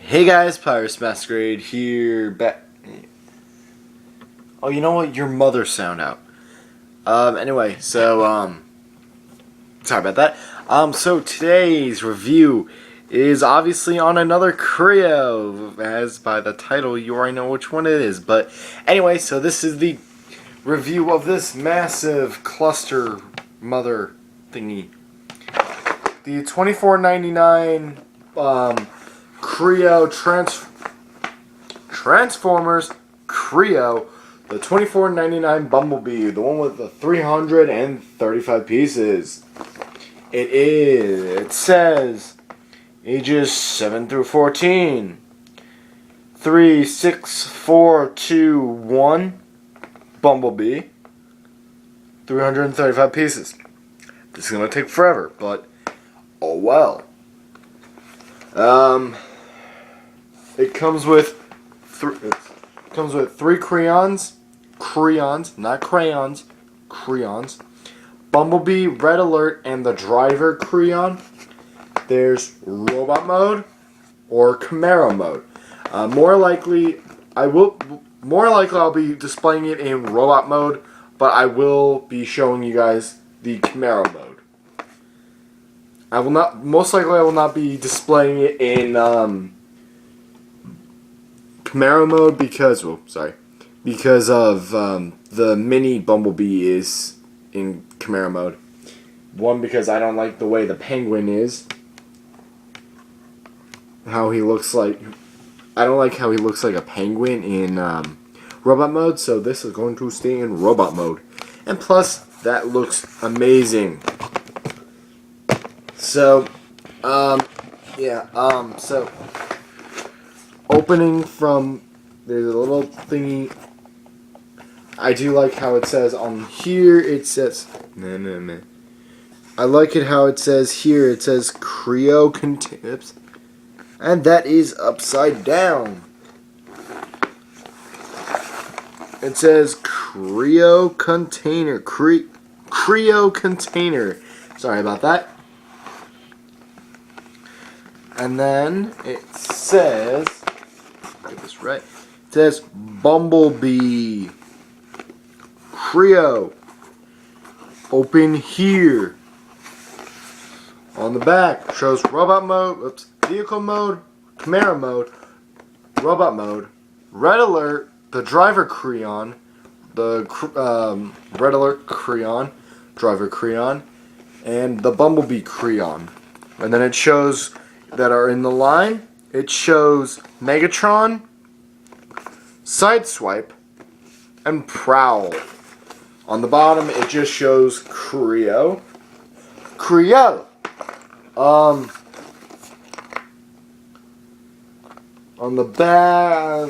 Hey guys, Pirates Masquerade here, back. Oh, you know what? Your mother sound out. Anyway, so, sorry about that. So today's review is obviously on another Kre-O, as by the title you already know which one it is. But anyway, so this is the review of this massive cluster mother thingy. The $24.99, Kre-O Transformers Kre-O, the $24.99 Bumblebee, the one with the 335 pieces. It says ages 7 through 14. 3, 6, 4, 2, 1 Bumblebee. 335 pieces. This is gonna take forever, but oh well. It comes with three crayons, not crayons, crayons. Bumblebee, Red Alert, and the Driver Crayon. There's Robot Mode or Camaro Mode. More likely I'll be displaying it in Robot Mode, but I will be showing you guys the Camaro Mode. Most likely I will not be displaying it in Camaro Mode because of the mini Bumblebee is in Camaro Mode. One, because I don't like the way the penguin is. How he looks like. I don't like how he looks like a penguin in Robot Mode, so this is going to stay in Robot Mode. And plus, that looks amazing. So, so, opening from, there's a little thingy. I do like how it says on here, it says, I like it how it says here, it says Kre-O Tips, and that is upside down. It says Kre-O Container, Kre-O Container. Sorry about that. And then it says, get this right, it says Bumblebee Kre-O. Open here. On the back shows Robot Mode, Vehicle Mode, Camaro Mode, Robot Mode, Red Alert, the Driver Crayon, the Red Alert Crayon, Driver Crayon, and the Bumblebee Crayon. And then it shows that are in the line. It shows Megatron, Sideswipe, and Prowl. On the bottom, it just shows Kre-O. Kre-O. On the back,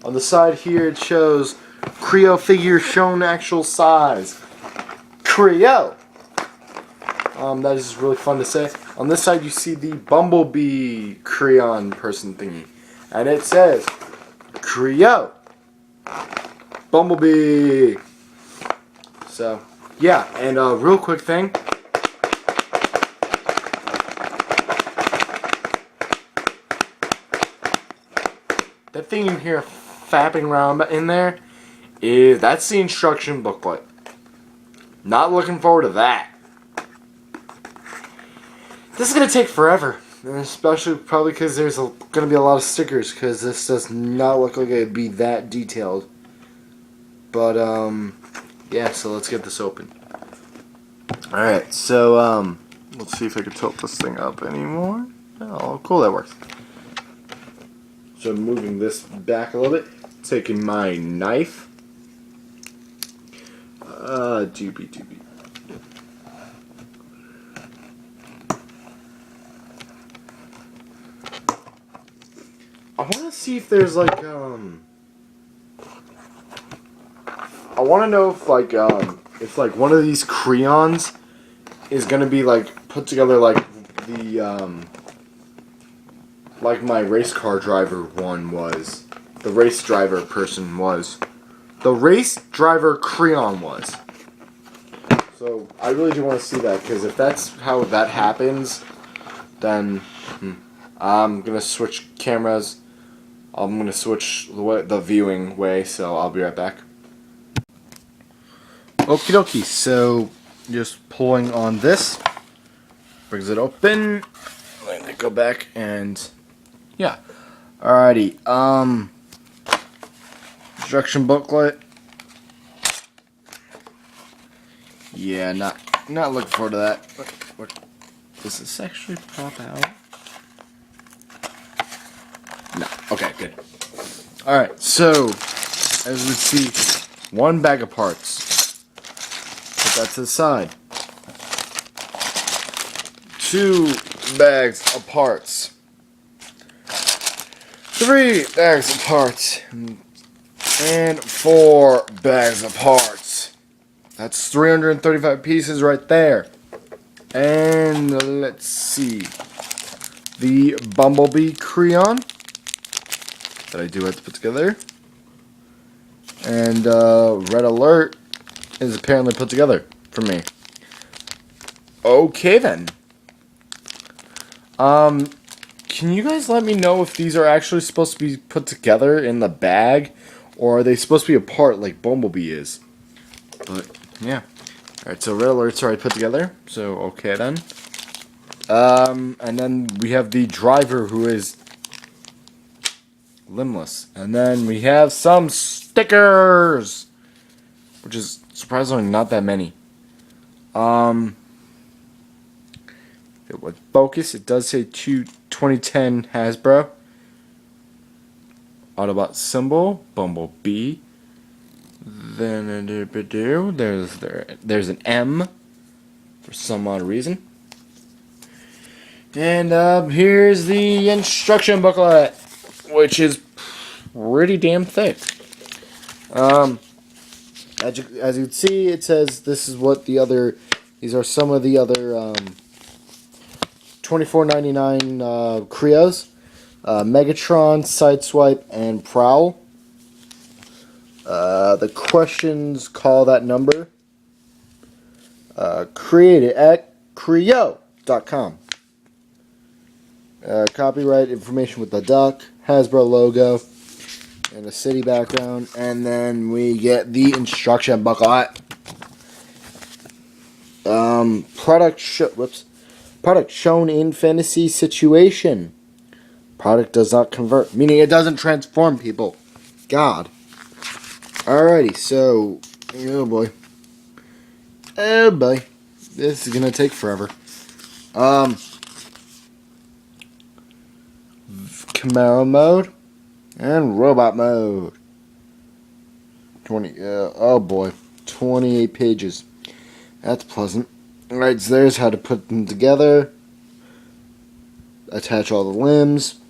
on the side here, it shows Kre-O figure shown actual size. Kre-O. That is really fun to say. On this side, you see the Bumblebee crayon person thingy. And it says, Kre-O. Bumblebee. So, yeah. And real quick thing. That thing you hear fapping around in there, that's the instruction booklet. Not looking forward to that. This is going to take forever, and especially probably because there's going to be a lot of stickers, because this does not look like it would be that detailed. But, yeah, so let's get this open. Alright, so, let's see if I can tilt this thing up anymore. Oh, cool, that works. So, moving this back a little bit, taking my knife. Doobie. I want to see if there's like I want to know if like one of these crayons is gonna be like put together like the like my race car driver one was, the race driver person was, the race driver crayon was. So I really do want to see that, because if that's how that happens, then I'm gonna switch cameras. I'm gonna switch the viewing way, so I'll be right back. Okie dokie, so just pulling on this brings it open. Let me go back and yeah. Alrighty, instruction booklet. Yeah, not looking forward to that. What does this actually pop out? No. Okay, good. Alright, so as we see, one bag of parts. Put that to the side. 2 bags of parts. 3 bags of parts. And 4 bags of parts. That's 335 pieces right there. And let's see. The Bumblebee crayon that I do have to put together. And Red Alert is apparently put together for me. Okay then. Can you guys let me know if these are actually supposed to be put together in the bag, or are they supposed to be apart like Bumblebee is? But yeah. Alright, so Red Alert's already put together, so okay then. And then we have the driver, who is limbless. And then we have some stickers, which is surprisingly not that many. It would focus. It does say 2010 Hasbro. Autobot symbol, Bumblebee. Then there's an M for some odd reason. And here's the instruction booklet, which is pretty damn thick. As you can see, it says this is what the other. These are some of the other $24.99 Kre-Os. Megatron, Sideswipe, and Prowl. The questions call that number. Created at Kre-O.com. Copyright information with the duck, Hasbro logo, and a city background, and then we get the instruction booklet. Product shown in fantasy situation. Product does not convert, meaning it doesn't transform people. God. Alrighty, so oh boy, this is gonna take forever. Camera mode and robot mode. 28 pages. That's pleasant. Alright, so there's how to put them together. Attach all the limbs.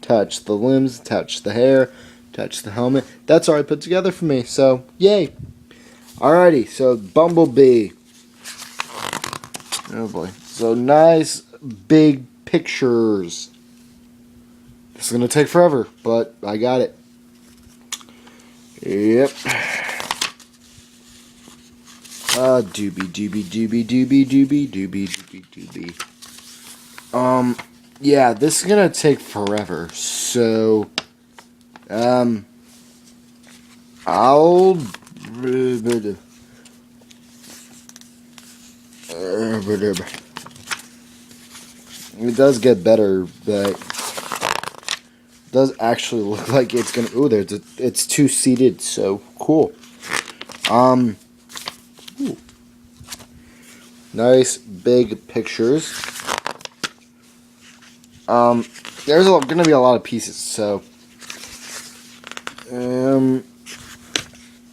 Attach the limbs, attach the hair, attach the helmet. That's already put together for me, so yay. Alrighty, so Bumblebee. Oh boy. So nice big pictures. This is going to take forever, but I got it. Yep. Doobie. Yeah, this is going to take forever, so, I'll, it does get better, but it does actually look like it's gonna. Ooh, it's 2-seated, so cool. Ooh. Nice big pictures. There's gonna be a lot of pieces, so.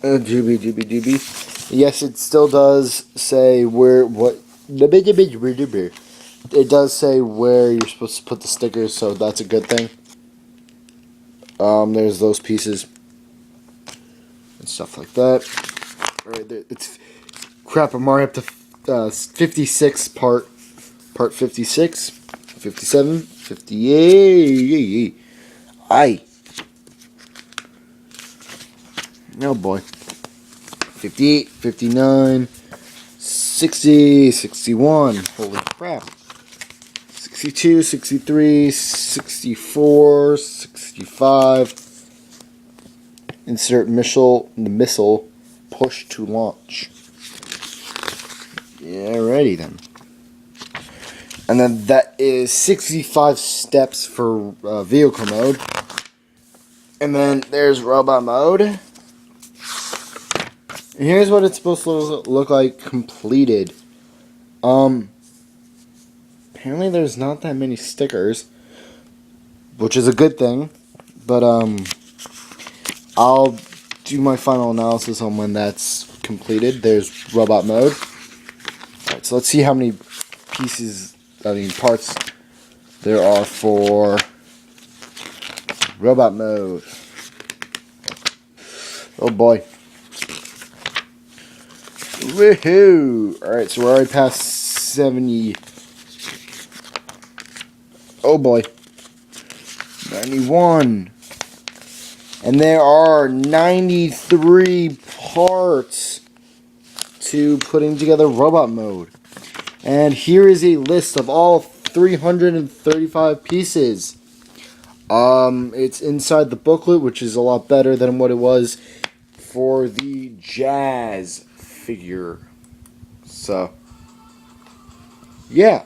Doobie. Yes, it still does say where what. It does say where you're supposed to put the stickers, so that's a good thing. There's those pieces and stuff like that. Right there, it's crap. I'm already up to 56 part 56, 57, 58. Oh boy. 58, 59, 60, 61. Holy crap. 62, 63, 64, 65. Insert missile, push to launch. Yeah, righty then. And then that is 65 steps for vehicle mode. And then there's robot mode. And here's what it's supposed to look like completed. Apparently there's not that many stickers, which is a good thing. But I'll do my final analysis on when that's completed. There's robot mode. Alright, so let's see how many parts there are for robot mode. Oh boy. Woohoo! Alright, so we're already past 70. Oh boy. 91. And there are 93 parts to putting together robot mode. And here is a list of all 335 pieces. It's inside the booklet, which is a lot better than what it was for the Jazz figure. So, yeah.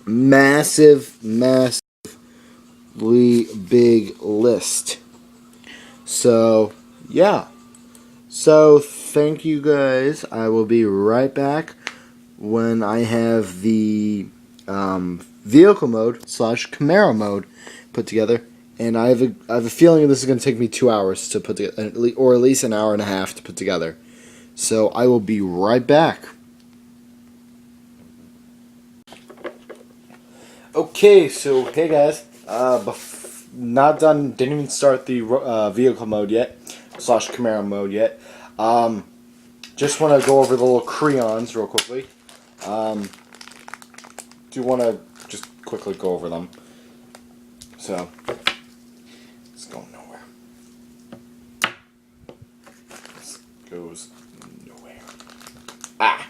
Massively big list. So, yeah. So, thank you guys. I will be right back when I have the vehicle mode / Camaro mode put together. And I have a feeling this is going to take me 2 hours to put together, or at least an hour and a half to put together. So, I will be right back. Okay, so hey guys, not done, didn't even start the vehicle mode yet, / Camaro mode yet. Just want to go over the little crayons real quickly. Do want to just quickly go over them. So, it's going nowhere. This goes nowhere. Ah!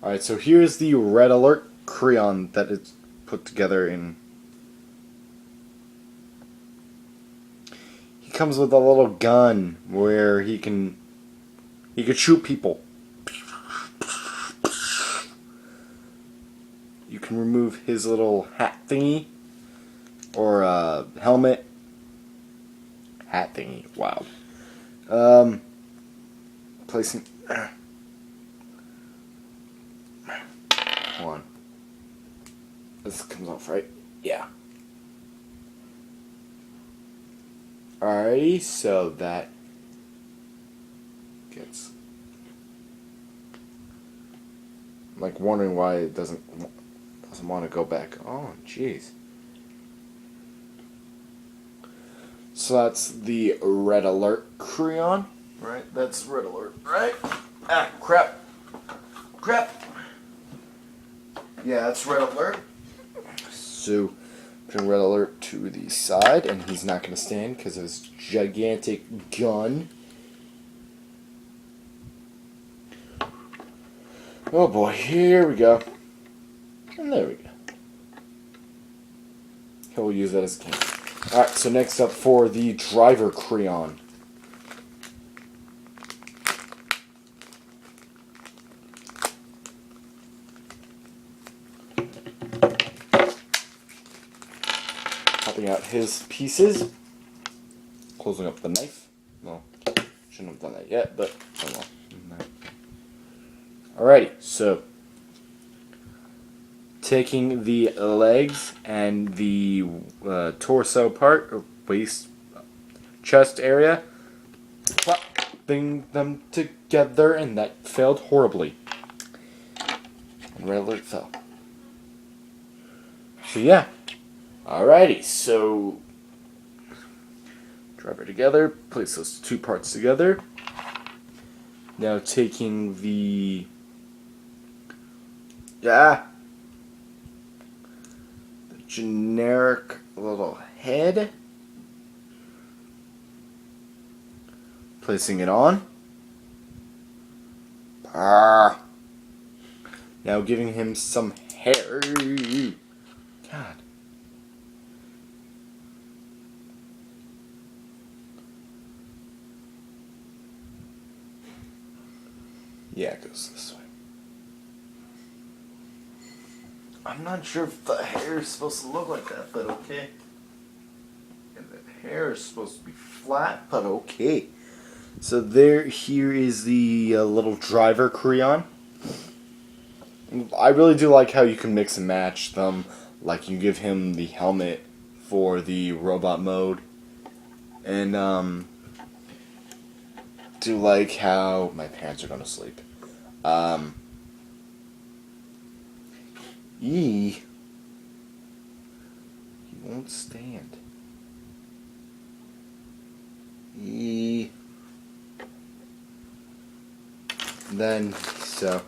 Alright, so here's the Red Alert crayon that it's put together in. He comes with a little gun where he could shoot people. You can remove his little hat thingy or helmet. Hat thingy, wow. Placing. Hold on. This comes off right? Yeah. Alrighty, so that gets. I'm like wondering why it doesn't want to go back. Oh, jeez. So that's the Red Alert crayon, right? That's Red Alert, right? Ah, crap. Yeah, that's Red Alert. So, putting Red Alert to the side, and he's not going to stand because of his gigantic gun. Oh boy, here we go. And there we go. He'll use that as a cane. Alright, so next up for the driver crayon. Popping out his pieces. Closing up the knife. Well, shouldn't have done that yet, but oh well. Alrighty, so taking the legs and the torso part, or waist, chest area, putting them together, and that failed horribly. And Red Alert fell. So yeah. Alrighty, so drive it together, place those two parts together. Now taking the generic little head, Placing it on. Now giving him some hair. God. Yeah, it goes this way. I'm not sure if the hair is supposed to look like that, but okay. And the hair is supposed to be flat, but okay. So here is the little driver Kre-O. I really do like how you can mix and match them. Like you give him the helmet for the robot mode, and do like how my parents are gonna sleep. He won't stand. Then, so,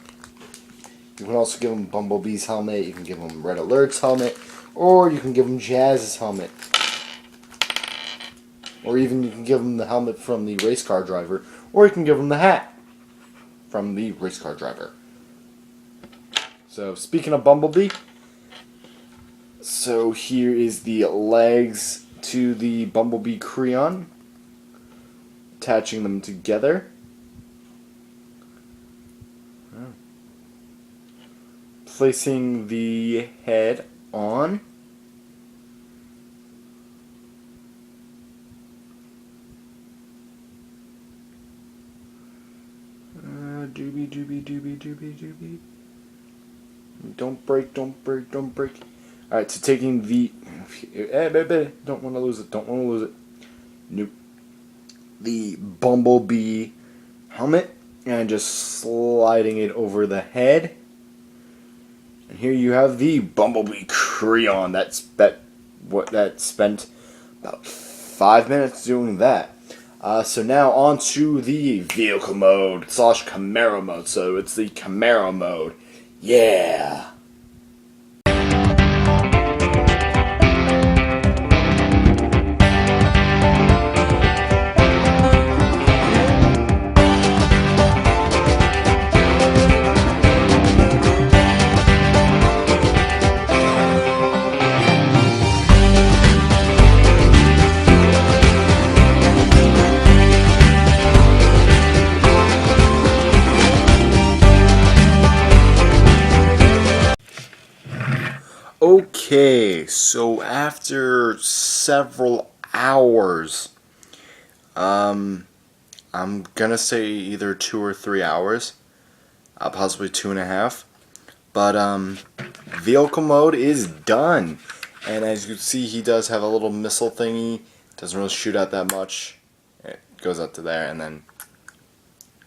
you can also give him Bumblebee's helmet, you can give him Red Alert's helmet, or you can give him Jazz's helmet. Or even you can give him the helmet from the race car driver, or you can give him the hat from the race car driver. So, speaking of Bumblebee, so here is the legs to the Bumblebee Kre-O. Attaching them together. Placing the head on. Doobie, doobie, doobie, doobie, doobie. Don't break, don't break, don't break. Alright, so taking the... Don't want to lose it, don't want to lose it. Nope. The Bumblebee helmet. And just sliding it over the head. And here you have the Bumblebee Kre-O. That spent about 5 minutes doing that. So now on to the vehicle mode / Camaro mode. So it's the Camaro mode. Yeah. Okay, so after several hours, I'm gonna say either 2 or 3 hours, possibly 2.5, but vehicle mode is done, and as you can see, he does have a little missile thingy. Doesn't really shoot out that much. It goes up to there, and then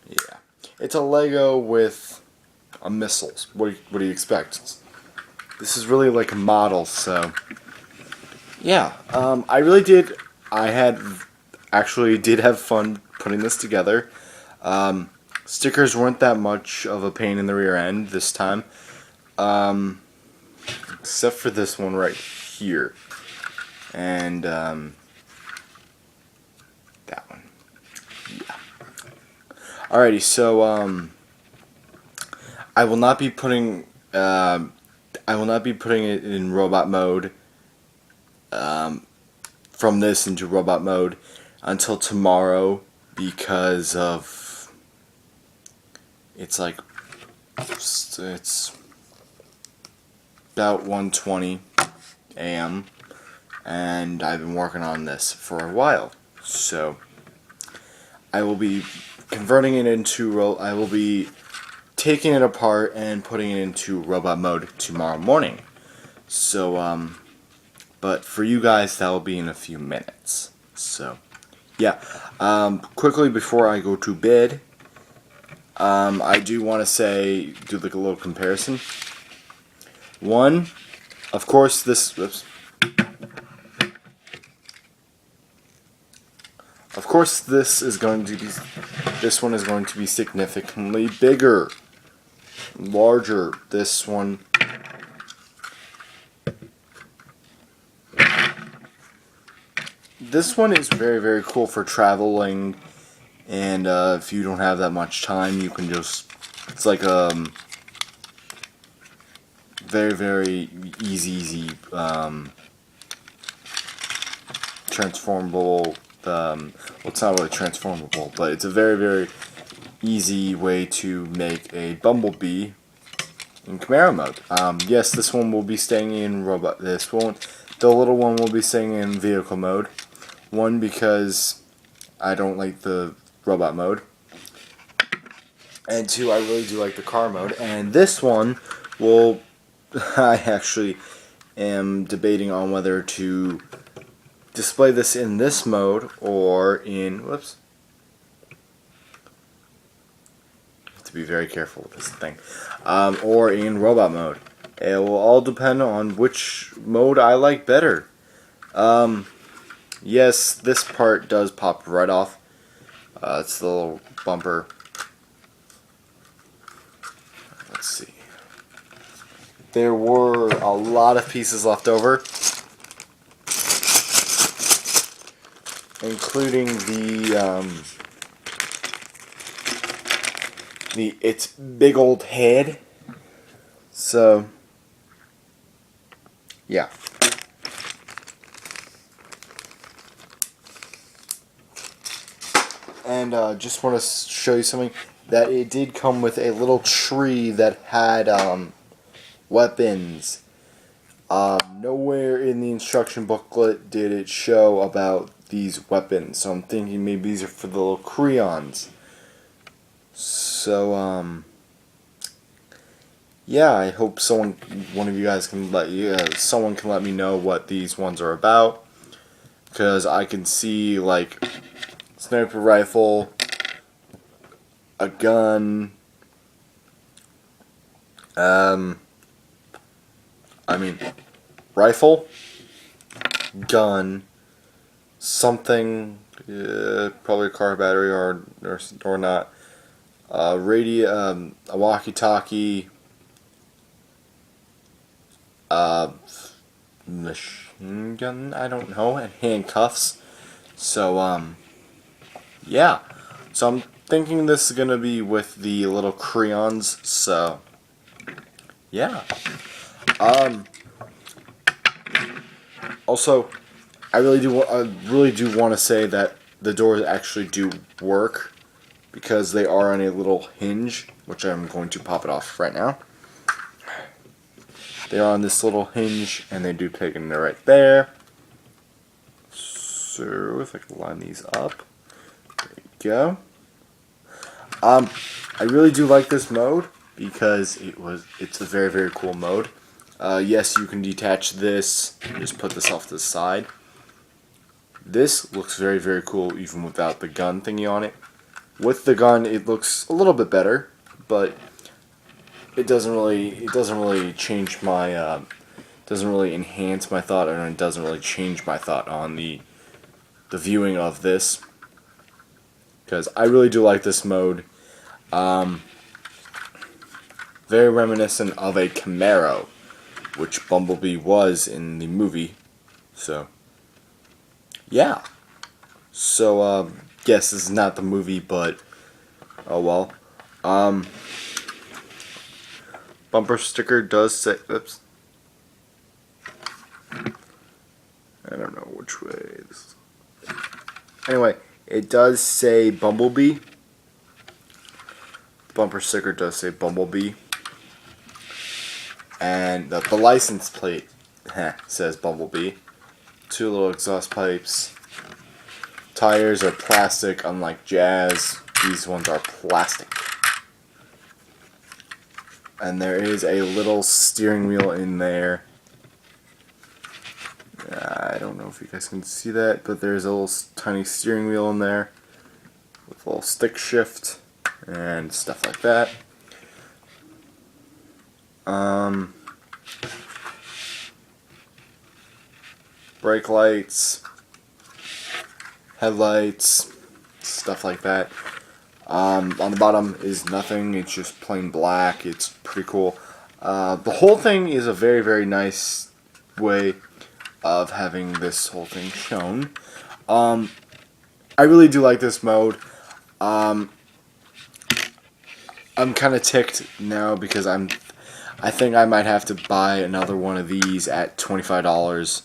yeah, it's a Lego with a missile. What do you expect? This is really like a model, so yeah. I actually did have fun putting this together. Stickers weren't that much of a pain in the rear end this time, except for this one right here, and that one. Yeah. Alrighty, so I will not be putting it in robot mode, from this into robot mode until tomorrow, because of it's about 1:20 a.m. and I've been working on this for a while, so I will be converting it into I will be taking it apart and putting it into robot mode tomorrow morning. So, but for you guys, that will be in a few minutes. So, yeah. Quickly before I go to bed, I do want to do like a little comparison. One, of course, this one is going to be significantly bigger. Larger. This one is very, very cool for traveling And if you don't have that much time, you can just, it's like very, very easy transformable, well, it's not really transformable, but it's a very, very easy way to make a Bumblebee in Chimera mode. Yes, this one will be staying in robot, the little one will be staying in vehicle mode. One, because I don't like the robot mode, and two, I really do like the car mode. And this one will, I actually am debating on whether to display this in this mode or in, whoops, have to be very careful with this thing, or in robot mode. It will all depend on which mode I like better. Yes, this part does pop right off. It's the little bumper. Let's see. There were a lot of pieces left over, including its big old head. So, yeah. And just want to show you something, that it did come with a little tree that had weapons. Nowhere in the instruction booklet did it show about these weapons, so I'm thinking maybe these are for the little Kre-Ons. So, yeah, I hope one of you guys can someone can let me know what these ones are about, because I can see, like, sniper rifle, a gun, rifle, gun, something, probably a car battery or not, radio, a walkie-talkie, machine gun, I don't know, and handcuffs. So, yeah. So I'm thinking this is gonna be with the little Kre-Ons. So, yeah. Also, I really do want to say that the doors actually do work, because they are on a little hinge, which I'm going to pop it off right now. They are on this little hinge, and they do take in there right there. So if I can line these up, there you go. I really do like this mode, because it's a very, very cool mode. Yes, you can detach this, just put this off to the side. This looks very, very cool even without the gun thingy on it. With the gun, it looks a little bit better, but it doesn't really change my doesn't really enhance my thought, and it doesn't really change my thought on the viewing of this, because I really do like this mode. Very reminiscent of a Camaro, which Bumblebee was in the movie. So, yeah. So, yes, this is not the movie, but oh well. Bumper sticker does say, oops. I don't know which way this is. Anyway, it does say Bumblebee. Bumper sticker does say Bumblebee. And the license plate says Bumblebee. Two little exhaust pipes. Tires are plastic, unlike Jazz. These ones are plastic. And there is a little steering wheel in there. I don't know if you guys can see that, but there's a little tiny steering wheel in there with a little stick shift and stuff like that. Brake lights, headlights, stuff like that. On the bottom is nothing, it's just plain black. It's pretty cool. The whole thing is a very, very nice way of having this whole thing shown. I really do like this mode. I'm kind of ticked now because I think I might have to buy another one of these at $25.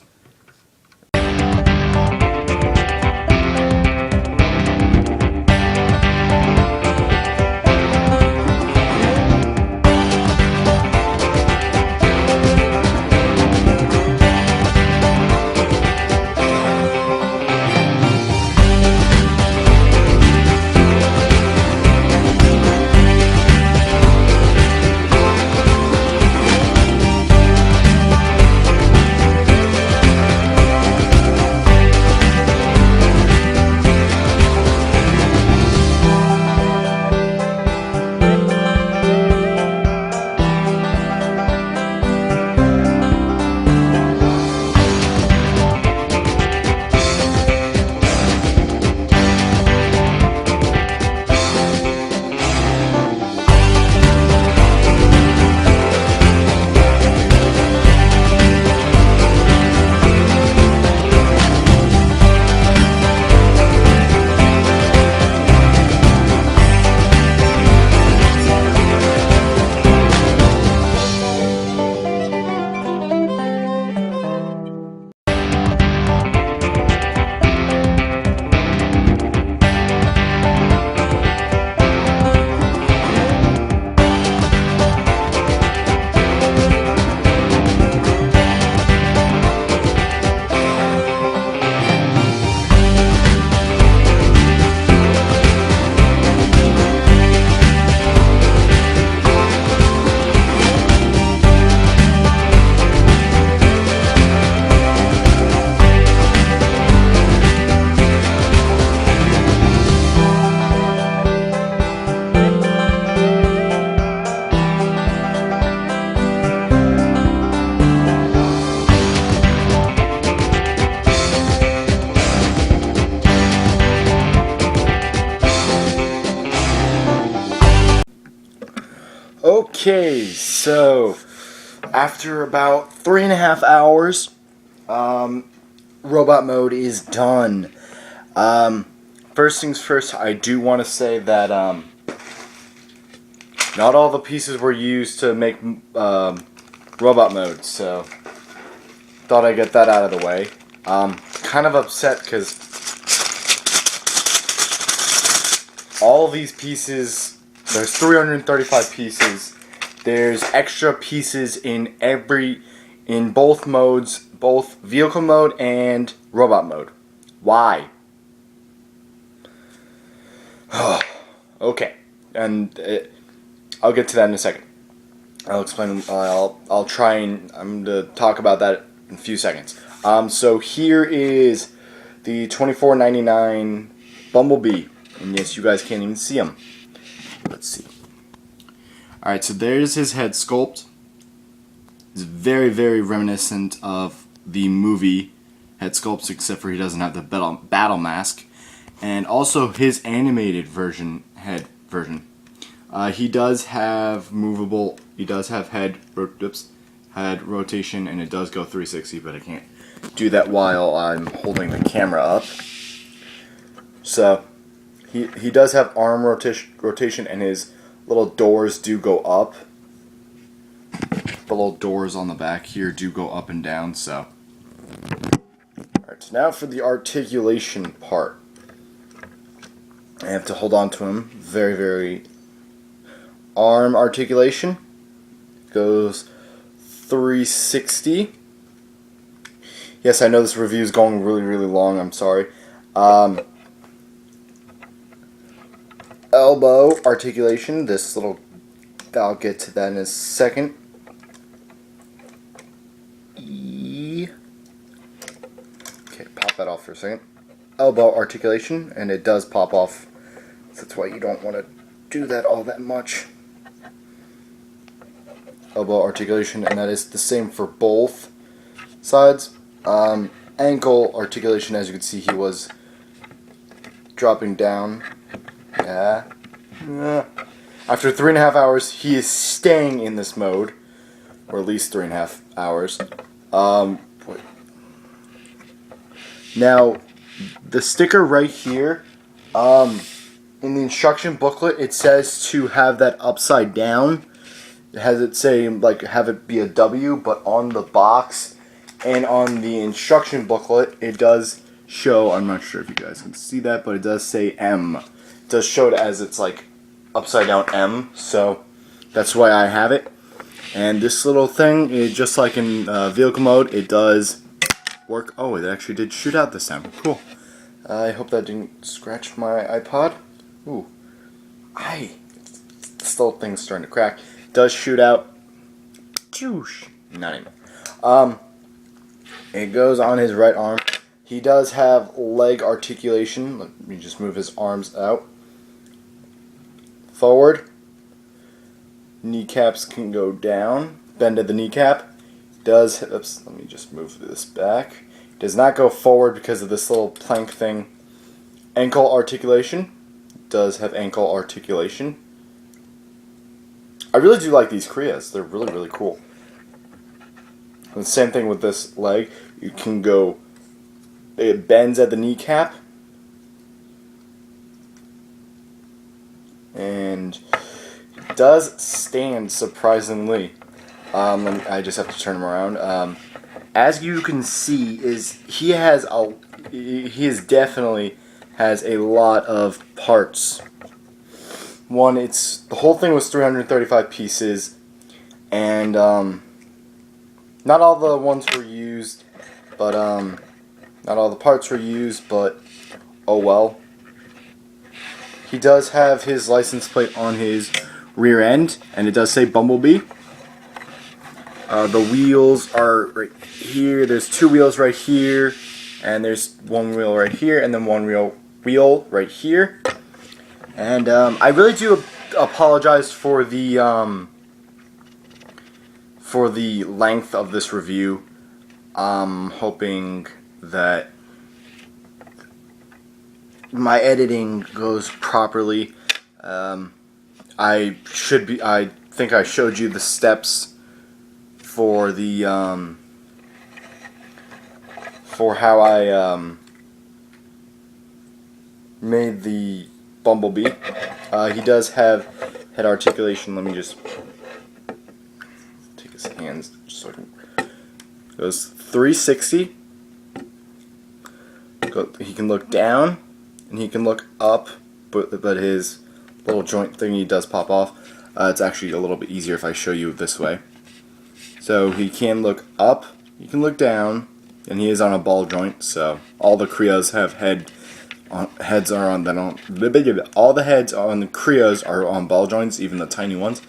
Okay, so after about 3.5 hours, robot mode is done. First things first, I do want to say that not all the pieces were used to make robot mode, so thought I'd get that out of the way. Kind of upset because all these pieces, there's 335 pieces. There's extra pieces in both modes, both vehicle mode and robot mode. Why? Okay, and I'll get to that in a second. I'll explain. I'll try and I'm going to talk about that in a few seconds. So here is the $24.99 Bumblebee, and yes, you guys can't even see him. Let's see. Alright, so there's his head sculpt. It's very, very reminiscent of the movie head sculpts, except for he doesn't have the battle mask. And also his animated head version. He does have movable, he does have head rotation, and it does go 360, but I can't do that while I'm holding the camera up. So, he does have arm rotation, and his little doors do go up. The little doors on the back here do go up and down, so. Alright, so now for the articulation part. I have to hold on to him. Very, very. Arm articulation goes 360. Yes, I know this review is going really, really long. I'm sorry. Elbow articulation. This little. I'll get to that in a second. Okay, pop that off for a second. Elbow articulation, and it does pop off. That's why you don't want to do that all that much. Elbow articulation, and that is the same for both sides. Ankle articulation, as you can see, he was dropping down. Yeah. After 3.5 hours, he is staying in this mode, or at least 3.5 hours. Now, the sticker right here, in the instruction booklet, it says to have that upside down. It has it say, like, have it be a W, but on the box and on the instruction booklet, it does show, I'm not sure if you guys can see that, but it does say M. It does show it as it's like upside down M, so that's why I have it. And this little thing is just like in vehicle mode, it does work. Oh, it actually did shoot out this time. Cool. I hope that didn't scratch my iPod. Ooh. This little thing's starting to crack. It does shoot out. Not even. It goes on his right arm. He does have leg articulation. Let me just move his arms out. Forward. Kneecaps can go down. Bend at the kneecap. Does, oops, let me just move this back. Does not go forward because of this little plank thing. Ankle articulation. Does have ankle articulation. I really do like these Kre-Os. They're really, really cool. And the same thing with this leg. You can go, it bends at the kneecap. And it does stand surprisingly. I just have to turn him around. As you can see, he definitely has a lot of parts. One, the whole thing was 335 pieces, and not all the ones were used, but not all the parts were used, but oh well. He does have his license plate on his rear end, and it does say Bumblebee. The wheels are right here. There's two wheels right here, and there's one wheel right here, and then one wheel right here. And I really do apologize for the length of this review. I'm hoping that my editing goes properly. I think I showed you the steps for the for how I made the Bumblebee. He does have head articulation. Let me just take his hands so I can. Goes 360. He can look down and he can look up, but his little joint thingy does pop off. It's actually a little bit easier if I show you this way. So he can look up, he can look down, and he is on a ball joint. So all the Kre-Os have heads are on that. All the heads on the Kre-Os are on ball joints, even the tiny ones.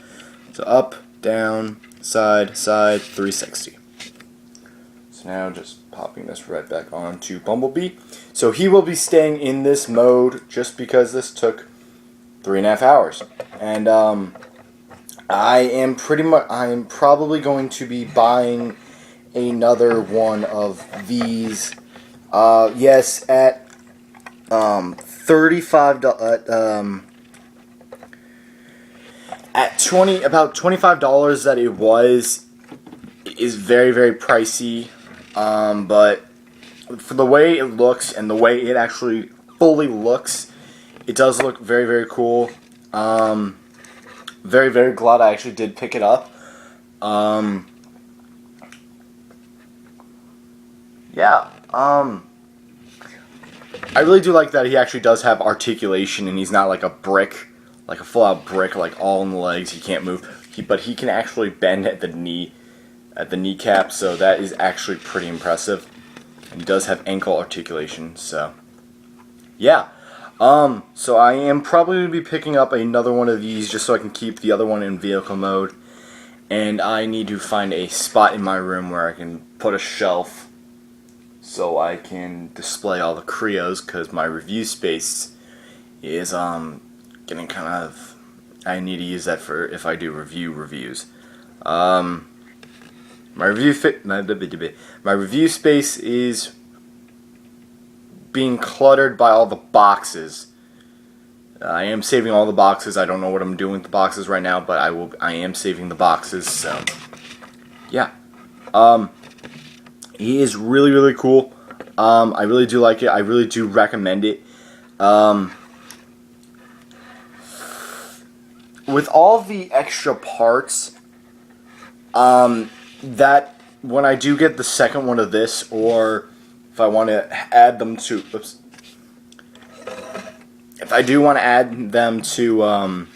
So up, down, side, 360. So now just popping this right back on to Bumblebee. So he will be staying in this mode just because this took 3.5 hours, and I am probably going to be buying another one of these. Yes, at $35 at about $25 that it is very, very pricey. But for the way it looks and the way it actually fully looks, it does look very, very cool. Very, very glad I actually did pick it up. Yeah. I really do like that he actually does have articulation, and he's not like a brick, like a full-out brick, like all in the legs. He can't move. But he can actually bend at the kneecap, so that is actually pretty impressive. And he does have ankle articulation, so yeah. So I am probably going to be picking up another one of these just so I can keep the other one in vehicle mode. And I need to find a spot in my room where I can put a shelf so I can display all the Kre-Os, because my review space is getting kind of, I need to use that for if I do reviews. My review space is being cluttered by all the boxes. I am saving all the boxes. I don't know what I'm doing with the boxes right now, but I am saving the boxes. So yeah, he is really, really cool. I really do like it. I really do recommend it. with all the extra parts, that when I do get the second one of this, or if I want to add them to, if I do want to add them to,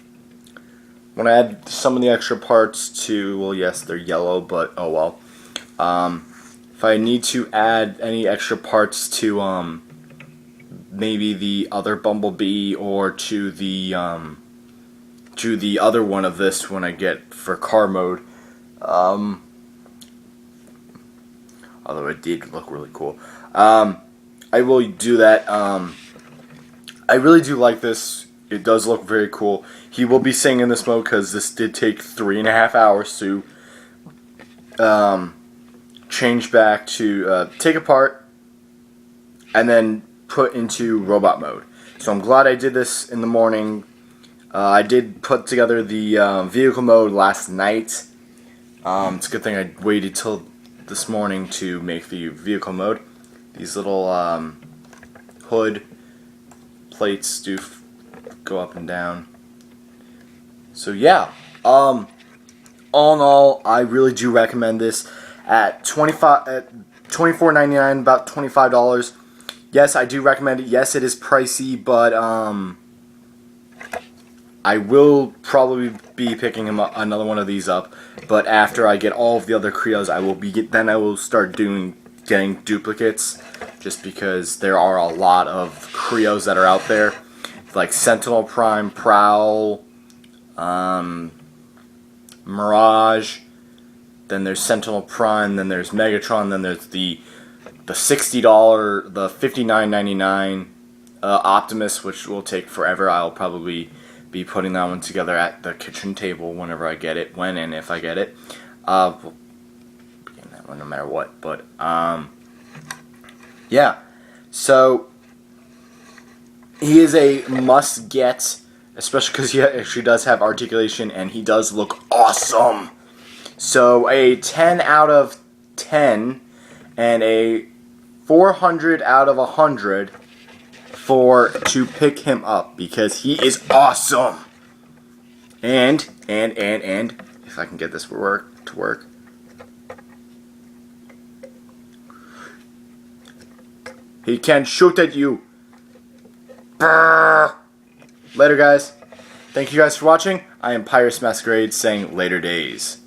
when I add some of the extra parts to, well, yes, they're yellow, but oh well. If I need to add any extra parts to, maybe the other Bumblebee, or to the other one of this when I get for car mode, although it did look really cool, I will do that. I really do like this. It does look very cool. He will be staying in this mode because this did take 3.5 hours to change back to take apart and then put into robot mode. So I'm glad I did this in the morning. I did put together the vehicle mode last night. It's a good thing I waited till this morning to make the vehicle mode. These little hood plates do go up and down. So yeah, all in all, I really do recommend this at $24.99, about $25. Yes, I do recommend it. Yes, it is pricey, but I will probably be picking another one of these up. But after I get all of the other Kre-Os, I will start getting duplicates, just because there are a lot of Kre-Os that are out there, like Sentinel Prime, Prowl, Mirage. Then there's Sentinel Prime. Then there's Megatron. Then there's the $60, the $59.99 Optimus, which will take forever. I'll probably be putting that one together at the kitchen table whenever I get it, when and if I get it. We'll be getting that one no matter what. But yeah. So he is a must-get, especially because he actually does have articulation and he does look awesome. So a 10 out of 10 and a 400 out of 100 to pick him up, because he is awesome. And if I can get this to work. He can shoot at you. Brrr. Later, guys. Thank you guys for watching. I am Pyrus Masquerade saying later days.